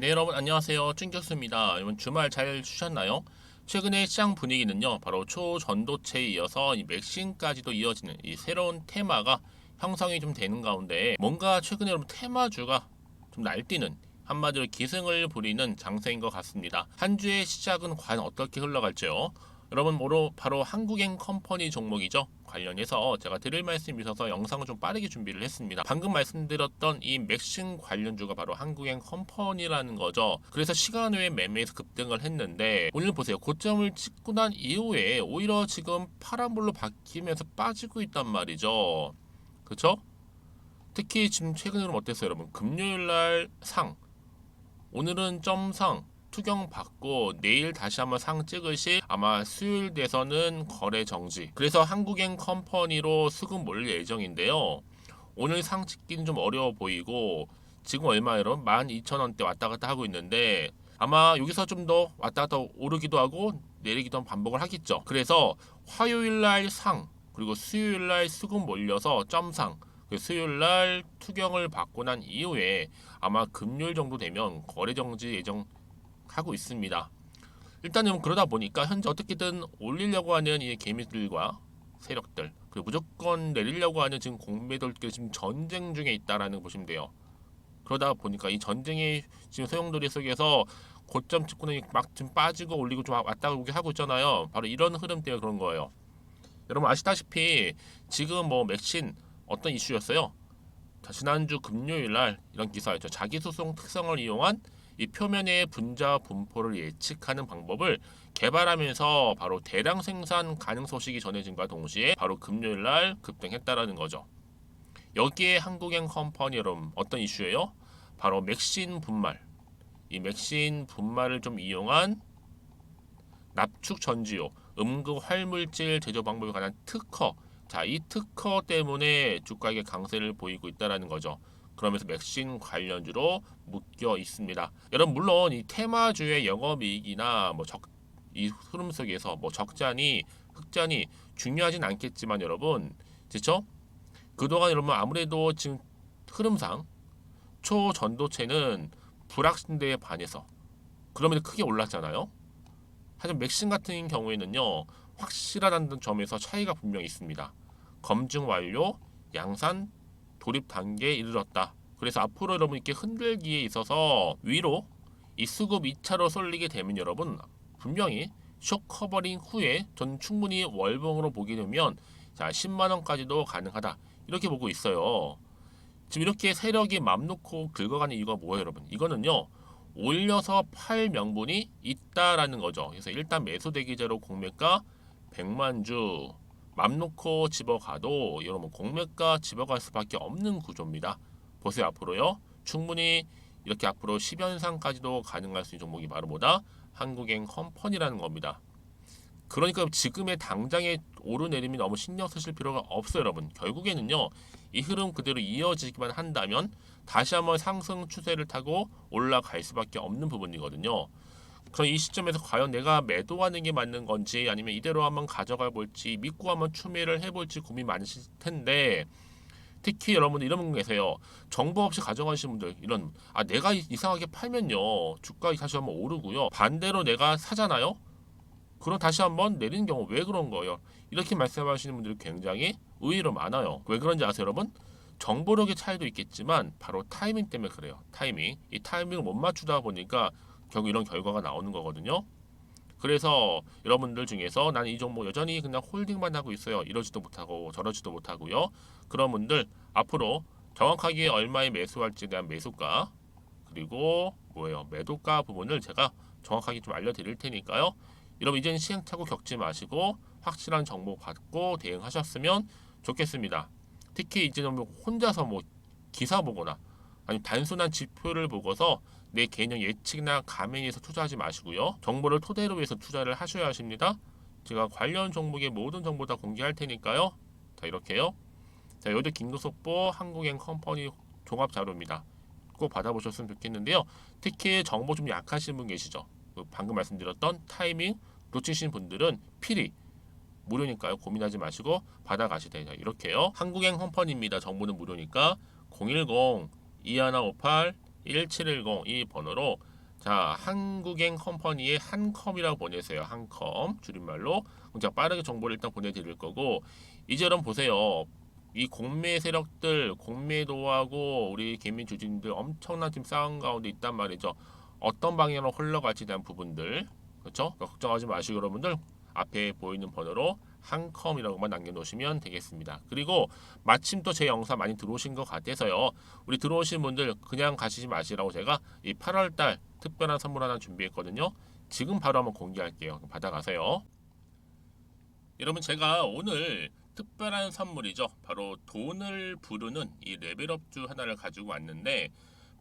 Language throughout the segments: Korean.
네, 여러분 안녕하세요. 찐교수입니다. 이번 주말 잘 쉬셨나요? 최근의 시장 분위기는요, 바로 초전도체에 이어서 이 맥신까지도 이어지는 이 새로운 테마가 형성이 좀 되는 가운데 뭔가 최근에 여러분 테마주가 좀 날뛰는 한마디로 기승을 부리는 장세인 것 같습니다. 한 주의 시작은 과연 어떻게 흘러갈지요? 여러분 바로 한국행 컴퍼니 종목이죠. 관련해서 제가 드릴 말씀이 있어서 영상을 좀 빠르게 준비를 했습니다. 방금 말씀드렸던 이 맥신 관련주가 바로 한국행 컴퍼니라는 거죠. 그래서 시간 외에 매매에서 급등을 했는데 오늘 보세요. 고점을 찍고 난 이후에 오히려 지금 파란불로 바뀌면서 빠지고 있단 말이죠. 그렇죠? 특히 지금 최근에는 어땠어요, 여러분? 금요일 날 상, 오늘은 점상 투경 받고 내일 다시 한번 상 찍으시 아마 수요일 돼서는 거래 정지. 그래서 한국행 컴퍼니로 수급 몰릴 예정인데요. 오늘 상 찍기는 좀 어려워 보이고 지금 얼마예요? 12,000원대 왔다 갔다 하고 있는데 아마 여기서 좀 더 왔다 갔다 오르기도 하고 내리기도 반복을 하겠죠. 그래서 화요일 날 상 그리고 수요일 날 수급 몰려서 점상 수요일 날 투경을 받고 난 이후에 아마 금요일 정도 되면 거래 정지 예정하고 있습니다. 일단은 그러다 보니까 현재 어떻게든 올리려고 하는 이 개미들과 세력들 그리고 무조건 내리려고 하는 지금 공매도들끼리 지금 전쟁 중에 있다라는 거 보시면 돼요. 그러다 보니까 이 전쟁의 지금 소용돌이 속에서 고점 찍고는 막 지금 빠지고 올리고 좀 왔다 갔다 하고 있잖아요. 바로 이런 흐름 때문에 그런 거예요. 여러분 아시다시피 지금 뭐 맥신 어떤 이슈였어요? 자, 지난주 금요일 날 이런 기사였죠. 자기소송 특성을 이용한 이 표면의 분자 분포를 예측하는 방법을 개발하면서 바로 대량 생산 가능 소식이 전해진과 동시에 바로 금요일 날 급등했다라는 거죠. 여기에 한국행 컴퍼니 여러분 어떤 이슈예요? 바로 맥신 분말. 이 맥신 분말을 좀 이용한 납축 전지요, 음극 활물질 제조 방법에 관한 특허. 자, 이 특허 때문에 주가의 강세를 보이고 있다라는 거죠. 그러면서 맥신 관련주로 묶여 있습니다. 여러분 물론 이 테마주의 영업이익이나 이 흐름 속에서 뭐 적자니 흑자니 중요하진 않겠지만 여러분, 그렇죠? 그동안 여러분 아무래도 지금 흐름상 초전도체는 불확신대에 반해서 그러면서 크게 올랐잖아요. 하지만 맥신 같은 경우에는요, 확실하다는 점에서 차이가 분명히 있습니다. 검증 완료, 양산, 돌입 단계에 이르렀다. 그래서 앞으로 여러분 이렇게 흔들기에 있어서 위로 이 수급 2차로 쏠리게 되면 여러분 분명히 쇼 커버링 후에 전 충분히 월봉으로 보게 되면 자 10만 원까지도 가능하다. 이렇게 보고 있어요. 지금 이렇게 세력이 맘 놓고 긁어가는 이유가 뭐예요, 여러분? 이거는요. 올려서 팔 명분이 있다라는 거죠. 그래서 일단 매수 대기제로 공매가 100만 주 맘 놓고 집어가도 여러분 공매가 집어갈 수밖에 없는 구조입니다. 보세요 앞으로요. 충분히 이렇게 앞으로 10연상까지도 가능할 수 있는 종목이 바로 뭐다? 한국행 컴퍼니라는 겁니다. 그러니까 지금의 당장의 오르내림이 너무 신경 쓰실 필요가 없어요, 여러분. 결국에는요, 이 흐름 그대로 이어지기만 한다면 다시 한번 상승 추세를 타고 올라갈 수밖에 없는 부분이거든요. 그럼 이 시점에서 과연 내가 매도하는 게 맞는 건지 아니면 이대로 한번 가져가 볼지 믿고 한번 추매를 해볼지 고민 많으실 텐데 특히 여러분들 이런 분 계세요. 정보 없이 가져가시는 분들 이런 내가 이상하게 팔면요 주가 다시 한번 오르고요 반대로 내가 사잖아요. 그럼 다시 한번 내리는 경우 왜 그런 거예요? 이렇게 말씀하시는 분들이 굉장히 의외로 많아요. 왜 그런지 아세요, 여러분? 정보력의 차이도 있겠지만 바로 타이밍 때문에 그래요. 타이밍. 이 타이밍을 못 맞추다 보니까 결국 이런 결과가 나오는 거거든요. 그래서 여러분들 중에서 나는 이 종목 여전히 그냥 홀딩만 하고 있어요. 이러지도 못하고 저러지도 못하고요. 그런 분들 앞으로 정확하게 얼마에 매수할지에 대한 매수가 그리고 뭐예요? 매도가 부분을 제가 정확하게 좀 알려드릴 테니까요. 여러분 이제는 시행착오 겪지 마시고 확실한 정보 받고 대응하셨으면 좋겠습니다. 특히 이제는 뭐 혼자서 뭐 기사 보거나 아니면 단순한 지표를 보고서 내 개인적 예측이나 감행에서 투자하지 마시고요. 정보를 토대로 해서 투자를 하셔야 하십니다. 제가 관련 종목의 모든 정보 다 공개할 테니까요. 자 이렇게요. 자 여기도 긴급속보 한국행 컴퍼니 종합 자료입니다. 꼭 받아보셨으면 좋겠는데요. 특히 정보 좀 약하신 분 계시죠. 방금 말씀드렸던 타이밍 놓치신 분들은 필히 무료니까요. 고민하지 마시고 받아가시되 이렇게요. 한국행 컴퍼니입니다. 정보는 무료니까 010-2158-1710 이 번호로 자, 한국행 컴퍼니의 한컴이라고 보내세요. 한컴 줄임말로. 그럼 제가 빠르게 정보를 일단 보내드릴 거고, 이제 여러분 보세요. 이 공매 세력들, 공매도하고 우리 개미 주주님들 엄청난 지금 싸움 가운데 있단 말이죠. 어떤 방향으로 흘러갈지 대한 부분들, 그렇죠? 걱정하지 마시고 여러분들 앞에 보이는 번호로 한컴이라고만 남겨놓으시면 되겠습니다. 그리고 마침 또 제 영상 많이 들어오신 것 같아서요. 우리 들어오신 분들 그냥 가시지 마시라고 제가 이 8월달 특별한 선물 하나 준비했거든요. 지금 바로 한번 공개할게요. 받아가세요. 여러분 제가 오늘 특별한 선물이죠. 바로 돈을 부르는 이 레벨업주 하나를 가지고 왔는데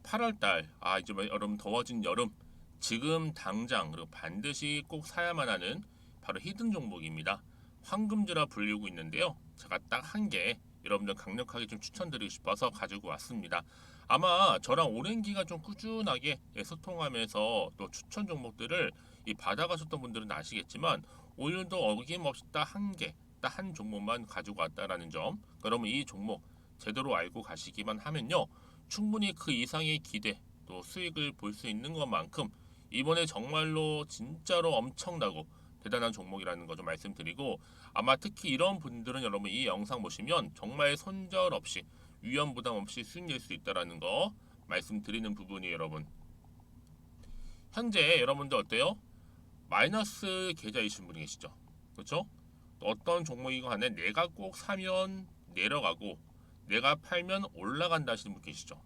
8월달 이제 여러분 더워진 여름 지금 당장 그리고 반드시 꼭 사야만 하는 바로 히든 종목입니다. 황금주라 불리고 있는데요. 제가 딱 한 개 여러분들 강력하게 좀 추천드리고 싶어서 가지고 왔습니다. 아마 저랑 오랜 기간 좀 꾸준하게 소통하면서 또 추천 종목들을 받아가셨던 분들은 아시겠지만 오늘도 어김없이 딱 한 개, 딱 한 종목만 가지고 왔다라는 점. 그러면 이 종목 제대로 알고 가시기만 하면요. 충분히 그 이상의 기대 또 수익을 볼 수 있는 것만큼 이번에 정말로 진짜로 엄청나고 대단한 종목이라는 거 좀 말씀드리고 아마 특히 이런 분들은 여러분 이 영상 보시면 정말 손절 없이 위험 부담 없이 수익 낼 수 있다라는 거 말씀드리는 부분이에요, 여러분. 현재 여러분들 어때요? 마이너스 계좌이신 분이 계시죠? 그렇죠? 어떤 종목이건 간에 내가 꼭 사면 내려가고 내가 팔면 올라간다 하시는 분 계시죠?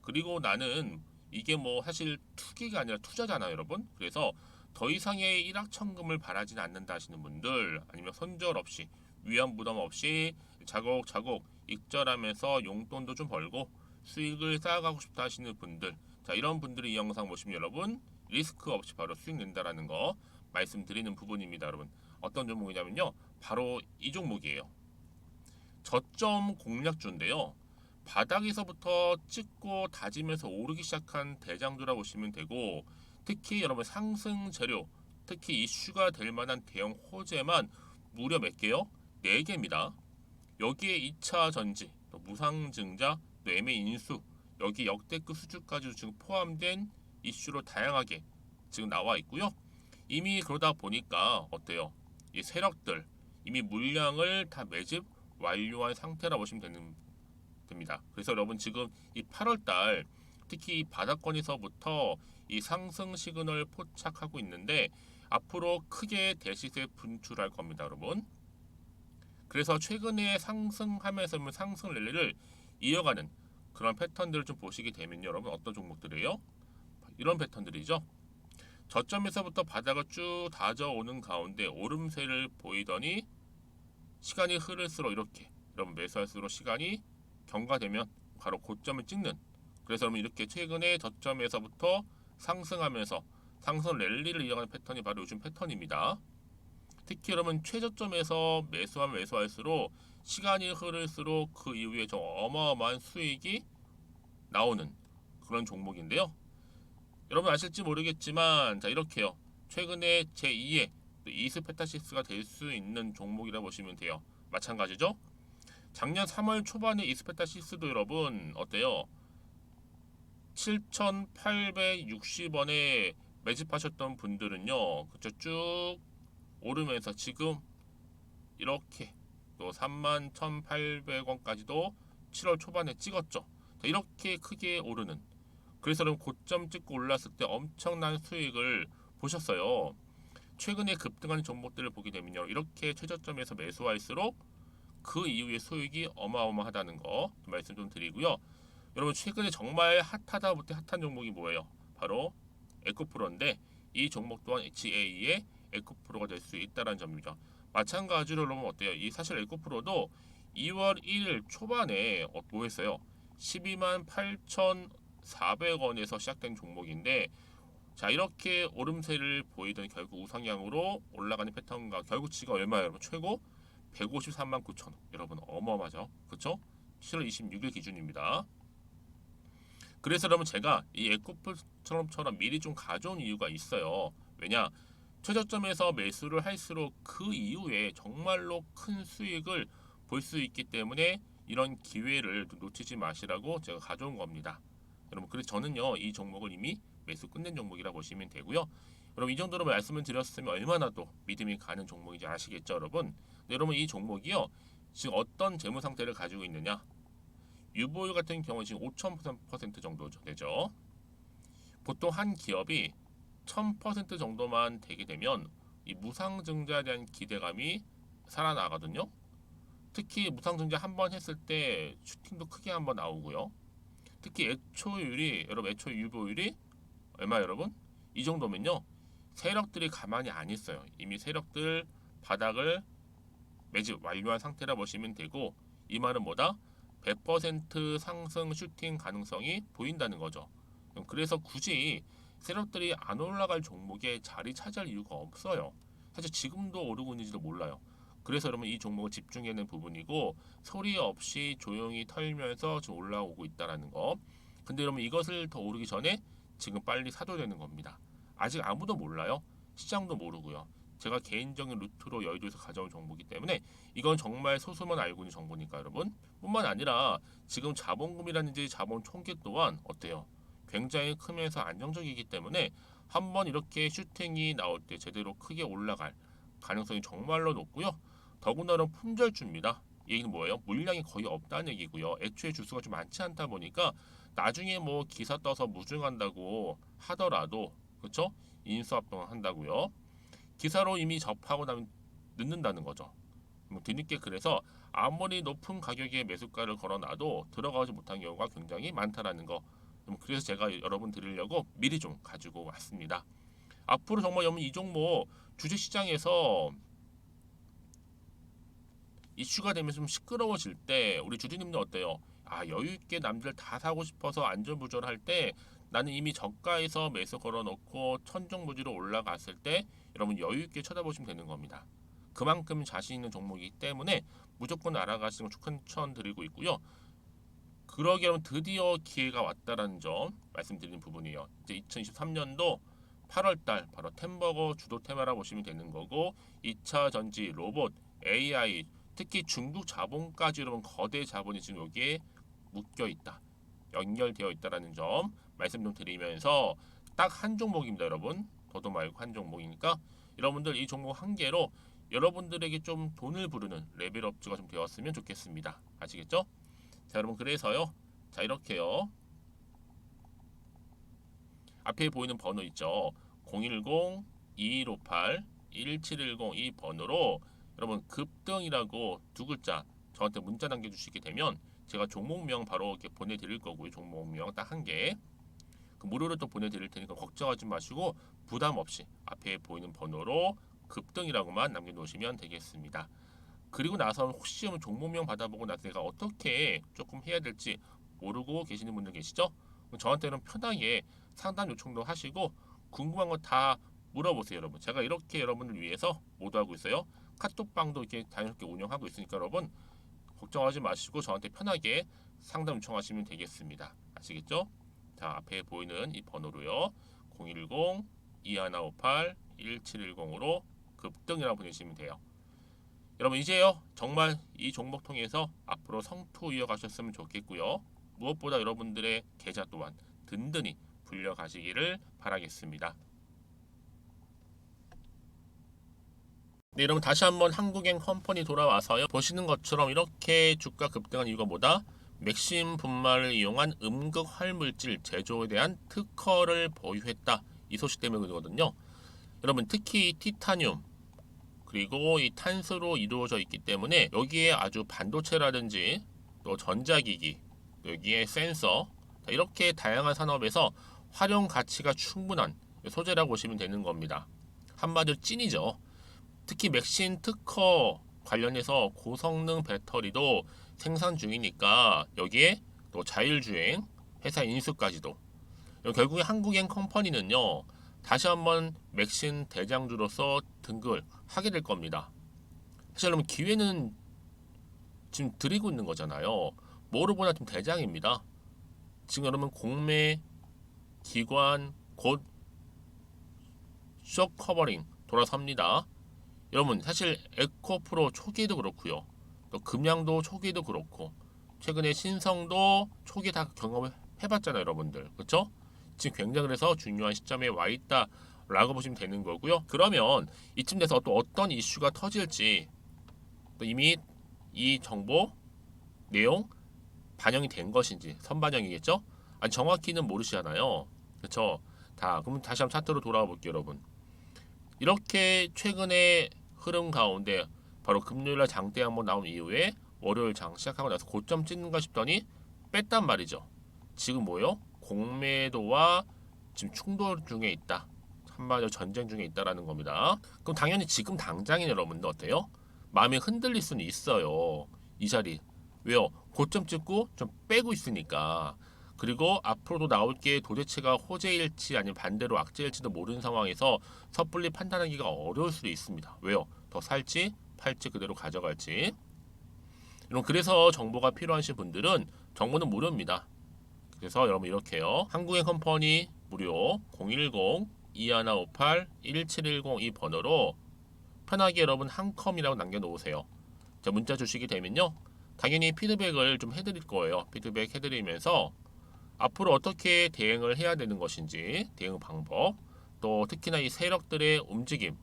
그리고 나는 이게 뭐 사실 투기가 아니라 투자잖아요, 여러분. 그래서 더 이상의 일확천금을 바라진 않는다 하시는 분들 아니면 손절 없이 위험 부담 없이 자곡자곡 익절하면서 용돈도 좀 벌고 수익을 쌓아가고 싶다 하시는 분들 자 이런 분들이 이 영상 보시면 여러분 리스크 없이 바로 수익 낸다라는 거 말씀드리는 부분입니다, 여러분. 어떤 종목이냐면요. 바로 이 종목이에요. 저점 공략주인데요. 바닥에서부터 찍고 다지면서 오르기 시작한 대장주라 보시면 되고 특히 여러분 상승 재료 특히 이슈가 될 만한 대형 호재만 무려 몇 개요? 4개입니다. 여기에 2차 전지, 또 무상증자, 또 매매 인수 여기 역대급 수주까지 지금 포함된 이슈로 다양하게 지금 나와 있고요. 이미 그러다 보니까 어때요? 이 세력들 이미 물량을 다 매집 완료한 상태라 보시면 됩니다. 그래서 여러분 지금 이 8월달 특히 이 바닥권에서부터 이 상승 시그널 포착하고 있는데 앞으로 크게 대시세 분출할 겁니다, 여러분. 그래서 최근에 상승하면서 상승 랠리를 이어가는 그런 패턴들을 좀 보시게 되면 여러분 어떤 종목들이에요? 이런 패턴들이죠. 저점에서부터 바닥을 쭉 다져오는 가운데 오름세를 보이더니 시간이 흐를수록 이렇게 여러분 매수할수록 시간이 경과되면 바로 고점을 찍는 그래서 여러분 이렇게 최근에 저점에서부터 상승하면서 상승 랠리를 이어가는 패턴이 바로 요즘 패턴입니다. 특히 여러분 최저점에서 매수하면 매수할수록 시간이 흐를수록 그 이후에 좀 어마어마한 수익이 나오는 그런 종목인데요. 여러분 아실지 모르겠지만 자 이렇게요. 최근에 제2의 이스페타시스가 될 수 있는 종목이라 보시면 돼요. 마찬가지죠. 작년 3월 초반에 이스페타시스도 여러분 어때요? 7,860원에 매집하셨던 분들은요. 그쵸 쭉 오르면서 지금 이렇게 또 31,800원까지도 7월 초반에 찍었죠. 자, 이렇게 크게 오르는 그래서 여러분 고점 찍고 올랐을 때 엄청난 수익을 보셨어요. 최근에 급등하는 종목들을 보게 되면요. 이렇게 최저점에서 매수할수록 그 이후에 수익이 어마어마하다는 거 말씀 좀 드리고요. 여러분 최근에 정말 핫하다 못해 핫한 종목이 뭐예요? 바로 에코프로인데 이 종목 또한 HA의 에코프로가 될 수 있다는 점이죠. 마찬가지로 여러분 어때요? 이 사실 에코프로도 2월 1일 초반에 뭐 했어요? 12만 8,400원에서 시작된 종목인데 자 이렇게 오름세를 보이던 결국 우상향으로 올라가는 패턴과 결국 지가 얼마예요 여러분? 최고 153만 9천 원 여러분 어마어마하죠 그쵸? 7월 26일 기준입니다. 그래서 여러분 제가 이 에코프처럼 미리 좀 가져온 이유가 있어요. 왜냐 최저점에서 매수를 할수록 그 이후에 정말로 큰 수익을 볼 수 있기 때문에 이런 기회를 놓치지 마시라고 제가 가져온 겁니다. 여러분 그래서 저는요 이 종목을 이미 매수 끝낸 종목이라 보시면 되고요. 여러분 이 정도로 말씀을 드렸으면 얼마나 또 믿음이 가는 종목인지 아시겠죠, 여러분? 네, 여러분 이 종목이요. 지금 어떤 재무 상태를 가지고 있느냐? 유보율 같은 경우 지금 5,000% 정도 되죠. 보통 한 기업이 1,000% 정도만 되게 되면 이 무상증자에 대한 기대감이 살아나거든요. 특히 무상증자 한 번 했을 때 슈팅도 크게 한번 나오고요. 특히 애초율이 여러분 애초 유보율이 얼마 여러분? 이 정도면요. 세력들이 가만히 안 있어요. 이미 세력들 바닥을 매집 완료한 상태라 보시면 되고 이 말은 뭐다? 100% 상승 슈팅 가능성이 보인다는 거죠. 그래서 굳이 세력들이 안 올라갈 종목에 자리 차지할 이유가 없어요. 사실 지금도 오르고 있는지도 몰라요. 그래서 여러분 이 종목을 집중해야 하는 부분이고 소리 없이 조용히 털면서 지금 올라오고 있다는 거. 근데 여러분 이것을 더 오르기 전에 지금 빨리 사도 되는 겁니다. 아직 아무도 몰라요. 시장도 모르고요. 제가 개인적인 루트로 여의도에서 가져온 정보이기 때문에 이건 정말 소수만 알고 있는 정보니까 여러분. 뿐만 아니라 지금 자본금이라든지 자본 총계 또한 어때요? 굉장히 크면서 안정적이기 때문에 한번 이렇게 슈팅이 나올 때 제대로 크게 올라갈 가능성이 정말로 높고요. 더군다나 품절주입니다. 이 얘기는 뭐예요? 물량이 거의 없다는 얘기고요. 애초에 주수가 좀 많지 않다 보니까 나중에 뭐 기사 떠서 무증한다고 하더라도 그렇죠? 인수합병 한다고요. 기사로 이미 접하고 나면 늦는다는 거죠. 뭐 뒤늦게 그래서 아무리 높은 가격에 매수가를 걸어놔도 들어가지 못한 경우가 굉장히 많다라는 거. 그래서 제가 여러분 드리려고 미리 좀 가지고 왔습니다. 앞으로 정말 여러분 이 종목 주식시장에서 이슈가 되면 좀 시끄러워질 때 우리 주주님들 어때요? 아 여유 있게 남들 다 사고 싶어서 안절부절할 때 나는 이미 저가에서 매수 걸어놓고 천정부지로 올라갔을 때 여러분 여유 있게 쳐다보시면 되는 겁니다. 그만큼 자신 있는 종목이기 때문에 무조건 알아가시는 걸 추천드리고 있고요. 그러기 여러분 드디어 기회가 왔다라는 점 말씀드리는 부분이에요. 이제 2023년도 8월달 바로 템버거 주도 테마라 보시면 되는 거고 2차 전지, 로봇, AI 특히 중국 자본까지 여러분 거대 자본이 지금 여기에 묶여 있다. 연결되어 있다라는 점 말씀 좀 드리면서 딱 한 종목입니다, 여러분. 더도 말고 한 종목이니까 여러분들 이 종목 한 개로 여러분들에게 좀 돈을 부르는 레벨업주가 좀 되었으면 좋겠습니다. 아시겠죠? 자, 여러분 그래서요. 자, 이렇게요. 앞에 보이는 번호 있죠. 010-2158-1710 이 번호로 여러분 급등이라고 두 글자 저한테 문자 남겨주시게 되면 제가 종목명 바로 이렇게 보내드릴 거고요. 종목명 딱 한 개. 그 무료로 또 보내드릴 테니까 걱정하지 마시고 부담 없이 앞에 보이는 번호로 급등이라고만 남겨놓으시면 되겠습니다. 그리고 나서 혹시 종목명 받아보고 나서 내가 어떻게 조금 해야 될지 모르고 계시는 분들 계시죠? 저한테는 편하게 상담 요청도 하시고 궁금한 거 다 물어보세요, 여러분. 제가 이렇게 여러분을 위해서 모두하고 있어요. 카톡방도 이렇게 자연스럽게 운영하고 있으니까 여러분 걱정하지 마시고 저한테 편하게 상담 요청하시면 되겠습니다. 아시겠죠? 자, 앞에 보이는 이 번호로요. 010-2158-1710으로 급등이라고 보내시면 돼요. 여러분 이제요 정말 이 종목 통해서 앞으로 성투 이어가셨으면 좋겠고요. 무엇보다 여러분들의 계좌 또한 든든히 불려가시기를 바라겠습니다. 네, 여러분 다시 한번 한국행 컴퍼니 돌아와서요. 보시는 것처럼 이렇게 주가 급등한 이유가 뭐다? 맥심 분말을 이용한 음극 활물질 제조에 대한 특허를 보유했다. 이 소식 때문에 그러거든요. 여러분 특히 티타늄 그리고 이 탄소로 이루어져 있기 때문에 여기에 아주 반도체라든지 또 전자기기 여기에 센서 이렇게 다양한 산업에서 활용 가치가 충분한 소재라고 보시면 되는 겁니다. 한마디로 찐이죠. 특히 맥신 특허 관련해서 고성능 배터리도 생산 중이니까 여기에 또 자율주행 회사 인수까지도 결국에 한국행 컴퍼니는요 다시 한번 맥신 대장주로서 등극을 하게 될 겁니다. 사실 여러분 기회는 지금 드리고 있는 거잖아요. 뭐로보나 좀 대장입니다. 지금 여러분 공매 기관 곧 쇼 커버링 돌아섭니다. 여러분 사실 에코프로 초기에도 그렇고요. 또 금양도 초기에도 그렇고 최근에 신성도 초기에 다 경험을 해봤잖아요, 여러분들. 그렇죠? 지금 굉장히 그래서 중요한 시점에 와 있다라고 보시면 되는 거고요. 그러면 이쯤 돼서 또 어떤 이슈가 터질지 또 이미 이 정보 내용 반영이 된 것인지 선반영이겠죠? 아니 정확히는 모르시잖아요. 그렇죠? 다 그럼 다시 한번 차트로 돌아와 볼게요, 여러분. 이렇게 최근에 흐름 가운데 바로 금요일날 장대 한번 나온 이후에 월요일 장 시작하고 나서 고점 찍는가 싶더니 뺐단 말이죠. 지금 뭐요? 공매도와 지금 충돌 중에 있다. 한마디로 전쟁 중에 있다라는 겁니다. 그럼 당연히 지금 당장인 여러분들 어때요? 마음이 흔들릴 수는 있어요. 이 자리. 왜요? 고점 찍고 좀 빼고 있으니까. 그리고 앞으로도 나올 게 도대체가 호재일지 아니면 반대로 악재일지도 모르는 상황에서 섣불리 판단하기가 어려울 수도 있습니다. 왜요? 더 살지 팔지 그대로 가져갈지. 그래서 정보가 필요하신 분들은 정보는 무료입니다. 그래서 여러분 이렇게요. 한국의 컴퍼니 무료 010-2158-1710 이 번호로 편하게 여러분 한컴이라고 남겨놓으세요. 자, 문자 주시게 되면요. 당연히 피드백을 좀 해드릴 거예요. 피드백 해드리면서 앞으로 어떻게 대응을 해야 되는 것인지 대응 방법 또 특히나 이 세력들의 움직임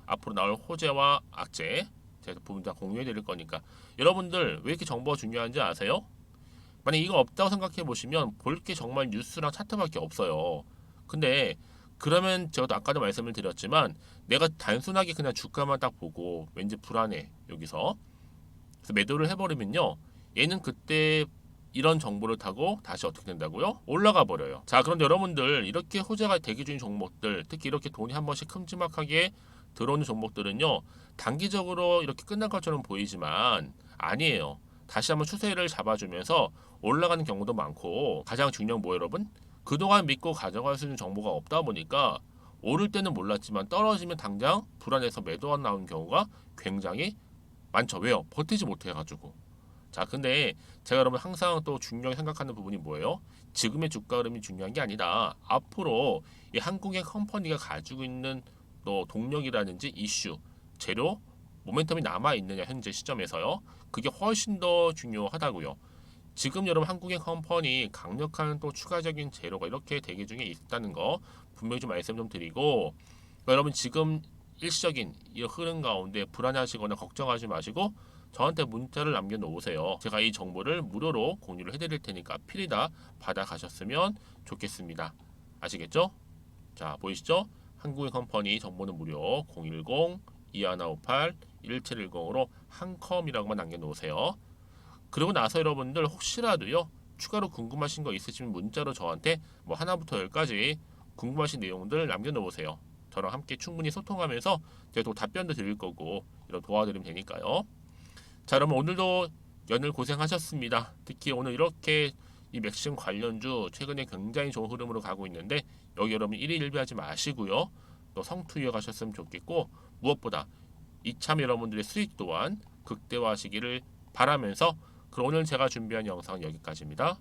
앞으로 나올 호재와 악재 제가 부분 다 공유해 드릴 거니까 여러분들 왜 이렇게 정보가 중요한지 아세요? 만약 이거 없다고 생각해 보시면 볼 게 정말 뉴스랑 차트밖에 없어요. 근데 그러면 제가 아까도 말씀을 드렸지만 내가 단순하게 그냥 주가만 딱 보고 왠지 불안해 여기서 그래서 매도를 해버리면요 얘는 그때 이런 정보를 타고 다시 어떻게 된다고요? 올라가 버려요. 자, 그런데 여러분들 이렇게 호재가 대기 중인 종목들, 특히 이렇게 돈이 한 번씩 큼지막하게 들어오는 종목들은요, 단기적으로 이렇게 끝날 것처럼 보이지만 아니에요. 다시 한번 추세를 잡아주면서 올라가는 경우도 많고 가장 중요한 뭐 여러분? 그동안 믿고 가져갈 수 있는 정보가 없다 보니까 오를 때는 몰랐지만 떨어지면 당장 불안해서 매도가 나오는 경우가 굉장히 많죠. 왜요? 버티지 못해가지고. 자, 근데 제가 여러분 항상 또 중요하게 생각하는 부분이 뭐예요? 지금의 주가 흐름이 중요한 게 아니다. 앞으로 이 한국의 컴퍼니가 가지고 있는 또 동력이라든지 이슈, 재료, 모멘텀이 남아 있느냐 현재 시점에서요. 그게 훨씬 더 중요하다고요. 지금 여러분 한국의 컴퍼니 강력한 또 추가적인 재료가 이렇게 대기 중에 있다는 거 분명히 좀 말씀 좀 드리고 여러분 지금 일시적인 이 흐름 가운데 불안해하시거나 걱정하지 마시고 저한테 문자를 남겨놓으세요. 제가 이 정보를 무료로 공유를 해드릴 테니까 필히 다 받아가셨으면 좋겠습니다. 아시겠죠? 자, 보이시죠? 한국의 컴퍼니 정보는 무료 010-2158-1710으로 한컴이라고만 남겨놓으세요. 그리고 나서 여러분들 혹시라도요 추가로 궁금하신 거 있으시면 문자로 저한테 뭐 하나부터 열까지 궁금하신 내용들 남겨놓으세요. 저랑 함께 충분히 소통하면서 제가 또 답변도 드릴 거고 이런 도와드리면 되니까요. 자, 여러분 오늘도 연일 고생하셨습니다. 특히 오늘 이렇게 이 맥심 관련주 최근에 굉장히 좋은 흐름으로 가고 있는데 여기 여러분 1위 1비하지 마시고요. 또 성투 이어가셨으면 좋겠고 무엇보다 이참 여러분들의 수익 또한 극대화하시기를 바라면서 그럼 오늘 제가 준비한 영상 여기까지입니다.